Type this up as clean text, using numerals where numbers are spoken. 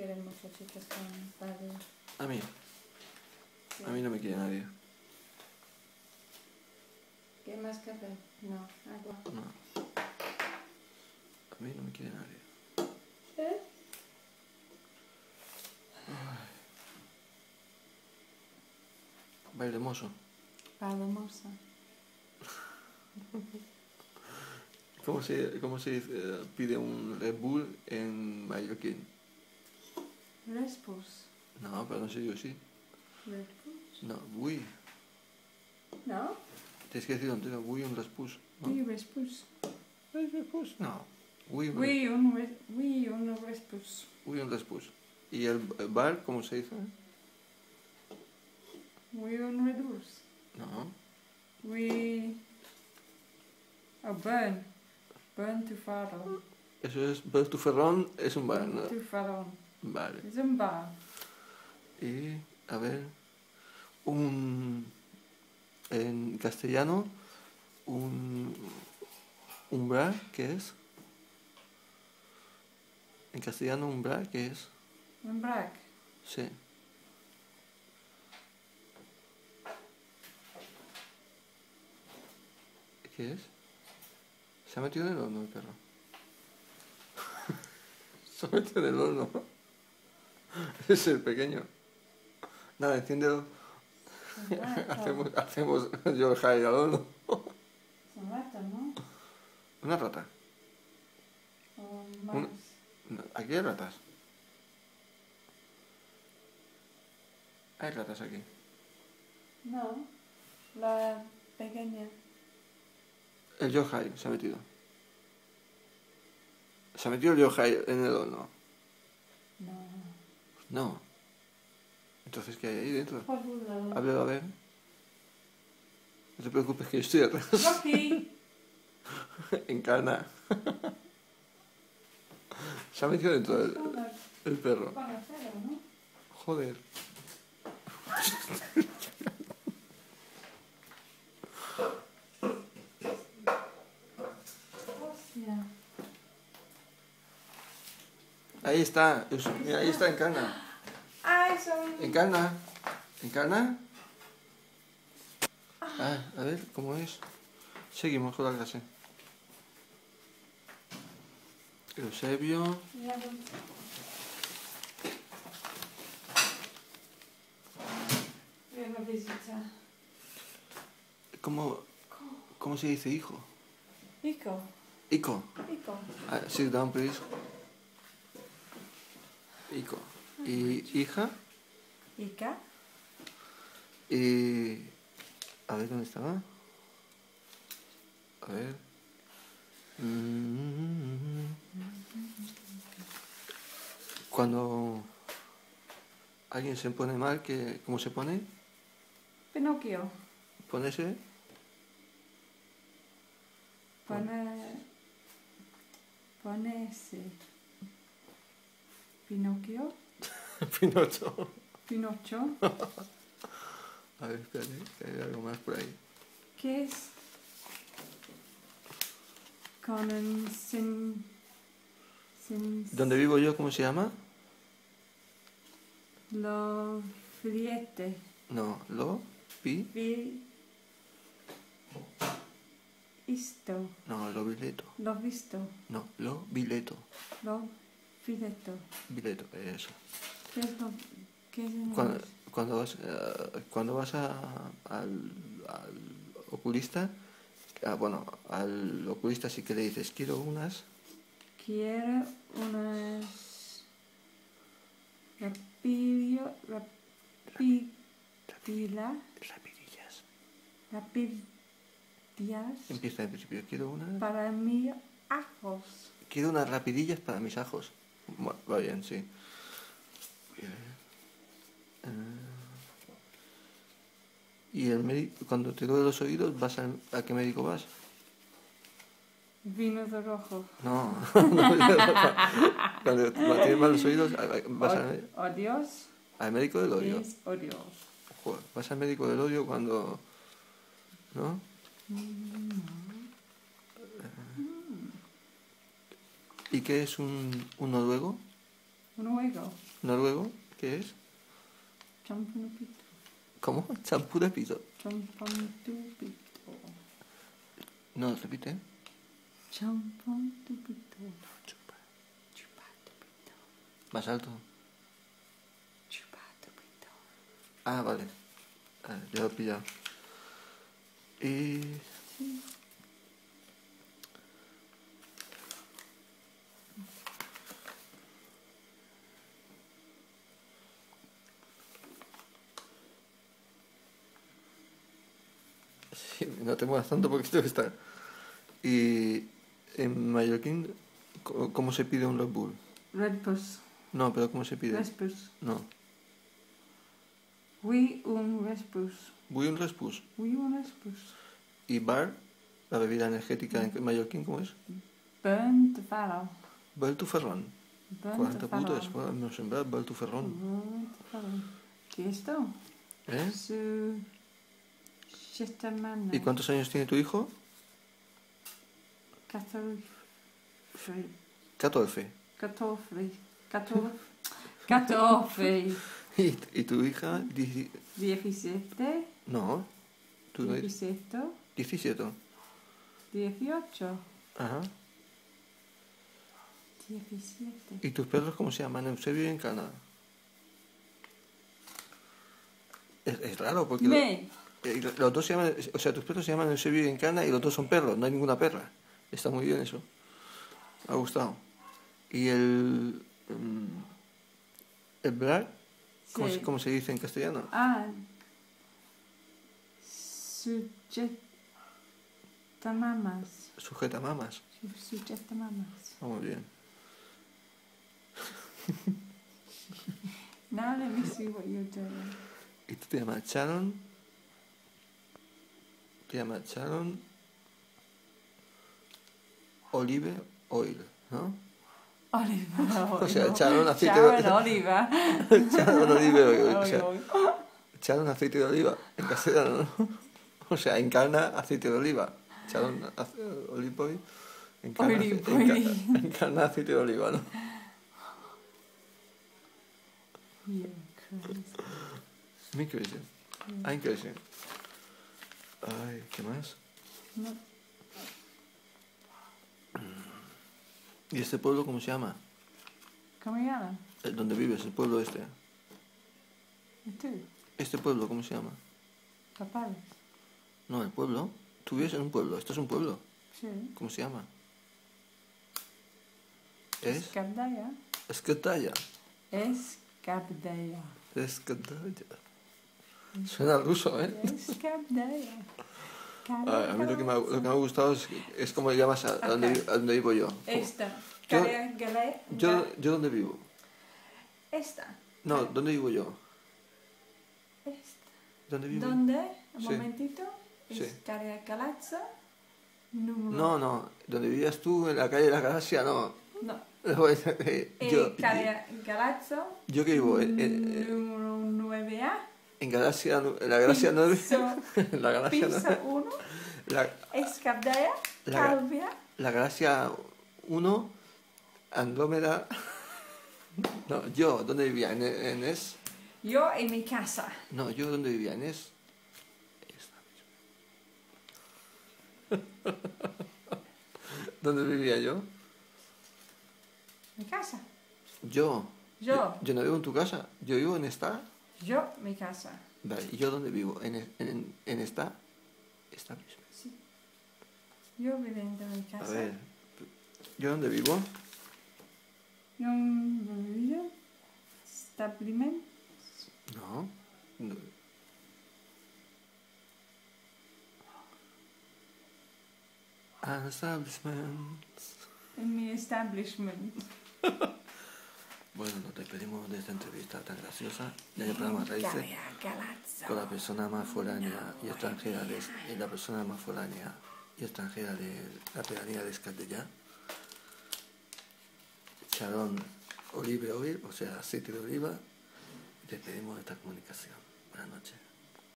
quieren mucho chicos con padre. A mí. Sí. A mí no me quiere nadie. ¿Qué más café? No, agua. No. A mí no me quiere nadie. ¿Eh? Baile mozo. Palomosa. ¿Cómo se dice, pide un Red Bull en mallorquín? Respus. No, pero no sé yo sí. Respus. No, oui. ¿No? Tienes que decir entero, oui un respus. ¿No? Sí, respus. ¿Es respus? No. Oui un Respus. oui un respus. ¿Y el bar, cómo se dice? Un redus. No. Oh, burn. Burn to Faro. Eso es, Bel tu Ferrón es un bar, ¿no? To Faro. Vale. Es un bar. Y, a ver, en castellano, un bar, ¿qué es? En castellano, un bar, ¿qué es? Un brac. Sí. ¿Qué es? ¿Se ha metido en el horno el perro? Se ha metido en el horno. Es el pequeño. Nada, enciéndelo. Hacemos yo al horno. Son ratas, ¿no? Una rata. O más. Aquí hay ratas. Hay ratas aquí. No. La pequeña. El yohai se ha metido. ¿Se ha metido el yohai en el horno? No. No. Entonces, ¿qué hay ahí dentro? Por favor. Háblalo a ver. No te preocupes que yo estoy atrás. Rocky. Encarna. Se ha metido dentro el perro. Para cero, ¿no? Joder. Hostia. Ahí está. Mira, ahí está Encarna. Ay, son... Encarna. ¿Encarna? Ah, a ver, ¿cómo es? Seguimos con la clase. Eusebio. Ya voy. Voy a visitar. ¿Cómo se dice hijo? Pico. Ico. Pico. Sit down, please. Ico. Y hija. Ica. Y... A ver, ¿dónde estaba? A ver... Cuando alguien se pone mal, ¿cómo se pone? Pinocchio. Ponese... Ponese. Pinocchio. Pinocho. Pinocho. A ver, espérate, que hay algo más por ahí. ¿Qué es? Con un sin... ¿Dónde vivo yo, cómo se llama? Lo friete. No, Isto. No, lo bileto. Lo visto. No, lo bileto. Lo fileto. Bileto, eso. ¿Qué es lo... ¿Qué es en inglés? Cuando vas al oculista, bueno, al oculista sí que le dices, quiero unas... Quiero unas... Rapidillas. Empieza al principio, quiero unas... Para mí, ajos. Quiero unas rapidillas para mis ajos. Bueno, va bien, sí. ¿Y el médico, cuando te duelen los oídos, a qué médico vas? Vino de rojo. No, cuando tienes mal los oídos, vas Odios. al médico del odio. Es odios. Joder, vas al médico del odio cuando... ¿No? ¿Y qué es un noruego? Noruego. ¿Noruego? ¿Qué es? Championupito. ¿Cómo? Champú de pito. Championupito. No, repite. Championupito. Chupa. Chupatupito. Más alto. Chupatupito. Ah, vale. Ya lo he pillado. Y... Sí. Sí, no te muevas tanto porque esto está... Y en mallorquín, ¿cómo se pide un Red Bull? Red Bus. No, pero ¿cómo se pide? Respus. No. Oui, un Respus. Vull un Respus. Oui, un Respus. ¿Y bar? La bebida energética en mallorquín, ¿cómo es? Burn the farol. Bel tu ferrón. Burn 40 the putos, farol. bueno, no sembrar bel tu ferrón. Burn the farol. ¿Qué es esto? ¿Eh? Su... Shetamana. ¿Y cuántos años tiene tu hijo? 14. 14. 14. 14. ¿Y tu hija? 17. No. ¿Tú no eres? 17. 17. 18. Ajá. 17. ¿Y tus perros cómo se llaman? Eusebio y Encana. Es raro porque... los dos se llaman... O sea, tus perros se llaman Eusebio y Encana y los dos son perros. No hay ninguna perra. Está muy bien eso. Me ha gustado. ¿Y el... el Black? Sí. ¿Cómo se dice en castellano? Ah. Sujetamamas. Sujeta mamas. Sujetamamas. Muy bien. Now let me see what you're doing. ¿Y tú te llamas Sharon? Te llamas Sharon Olive Oil, ¿no? Oliver. O sea, Sharon aceite Sharon de Oliver. Sharon Olive Oil. O sea, Oil. Sharon aceite de oliva en castellano, ¿no? O sea, Encarna aceite de oliva. Sharon Olive Oil. Olive oil. Encarna aceite de oliva, ¿no? You're crazy. Me crazy. I'm crazy. Ay, ¿qué más? No. ¿Y este pueblo cómo se llama? ¿Cómo se llama? ¿Dónde vives? El pueblo este. ¿Y tú? ¿Este pueblo cómo se llama? Papales. No, el pueblo. Tú vives en un pueblo. Esto es un pueblo. Sí. ¿Cómo se llama? ¿Es? Escabdaya. Escatalla. Escabdaya. Escatalla. Suena ruso, ¿eh? Escabdaya. A mí lo que me ha gustado es cómo le llamas a donde vivo yo. Esta. Yo- Gale. ¿Yo dónde vivo? Esta. No, ¿dónde vivo yo? Esta. ¿Dónde vivo? ¿Dónde? Un Sí. momentito. Sí. Escaria Galazza. Número. No, no. ¿Donde vivías tú? En la calle de la Galaxia, no. No. Yo Galazzo. que vivo Número 9A. en Galaxia, en la Galaxia 9. Piso, En la Galaxia piso 9. 1. La, Escabdaya. La- Calvia. la Galaxia 1, Andrómeda. No, yo, ¿dónde vivía? ¿En Es? Yo en mi casa. No, yo, ¿dónde vivía? ¿En Es? ¿Dónde vivía yo? Mi casa. Yo. Yo. Yo no vivo en tu casa. Yo vivo en esta. Yo, mi casa. Vale, ¿y yo dónde vivo? ¿En esta? Esta misma. Sí. Yo viviendo en mi casa. A ver, ¿yo dónde vivo? Yo vivo establishment. No. An establishment. En mi establishment. Bueno, nos despedimos de esta entrevista tan graciosa del programa Raíces Escaria Galazzo. con la persona más foránea y extranjera de la persona más foránea y extranjera de la pedanía de Escatella, Sharon Olive Oil, o sea, aceite de oliva. Despedimos esta comunicación. Buenas noches.